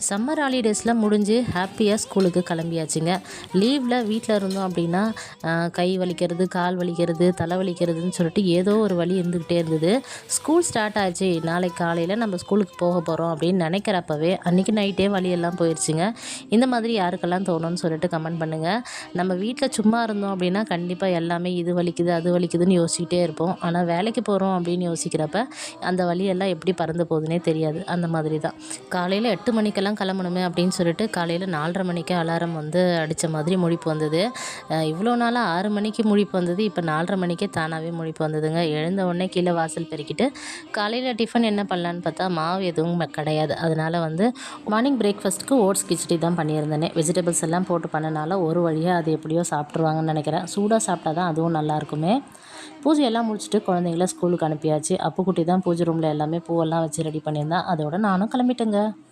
Summer ஹாலிடேஸ்லாம் முடிஞ்சு ஹாப்பியாக ஸ்கூலுக்கு கிளம்பியாச்சுங்க. லீவில் வீட்டில் இருந்தோம் அப்படின்னா கை வலிக்கிறது, கால் வலிக்கிறது, தலை வலிக்கிறதுன்னு சொல்லிட்டு ஏதோ ஒரு வலி இருந்துக்கிட்டே இருந்தது. ஸ்கூல் ஸ்டார்ட் ஆச்சு, நாளைக்கு காலையில் நம்ம ஸ்கூலுக்கு போக போகிறோம் அப்படின்னு நினைக்கிறப்பவே அன்றைக்கி நைட்டே வலியெல்லாம் போயிடுச்சுங்க. இந்த மாதிரி யாருக்கெல்லாம் தோணும்னு சொல்லிட்டு கமெண்ட் பண்ணுங்கள். நம்ம வீட்டில் சும்மா இருந்தோம் அப்படின்னா கண்டிப்பாக எல்லாமே இது வலிக்குது அது வலிக்குதுன்னு யோசிக்கிட்டே இருப்போம். ஆனால் வேலைக்கு போகிறோம் அப்படின்னு யோசிக்கிறப்ப அந்த வலியெல்லாம் எப்படி பறந்து போகுதுன்னே தெரியாது. அந்த மாதிரி தான் காலையில் 8 மணிக்கெல்லாம் கிளம்பணுமே அப்படின்னு சொல்லிட்டு காலையில் 4:30 மணிக்கு அலாரம் வந்து அடித்த மாதிரி முழிப்பு வந்தது. இவ்வளோ நாளாக 6 மணிக்கு முழிப்பு வந்தது, இப்போ 4:30 மணிக்கே தானாகவே முழிப்பு வந்ததுங்க. எழுந்த உடனே கீழே வாசல் பெருக்கிட்டு காலையில் டிஃபன் என்ன பண்ணலான்னு பார்த்தா மாவு எதுவும் கிடையாது. அதனால் வந்து மார்னிங் பிரேக்ஃபாஸ்ட்டுக்கு ஓட்ஸ் கிச்சடி தான் பண்ணியிருந்தேனே. வெஜிடபிள்ஸ் எல்லாம் போட்டு பண்ணனால ஒரு வழியாக அது எப்படியோ சாப்பிட்ருவாங்கன்னு நினைக்கிறேன். சூடாக சாப்பிட்டா தான் அதுவும் நல்லாயிருக்குமே. பூஜையெல்லாம் முடிச்சுட்டு குழந்தைங்கள ஸ்கூலுக்கு அனுப்பியாச்சு. அப்புக்குட்டி தான் பூஜை ரூமில் எல்லாமே பூவெல்லாம் வச்சு ரெடி பண்ணியிருந்தேன். அதோட நானும் கிளம்பிட்டேங்க.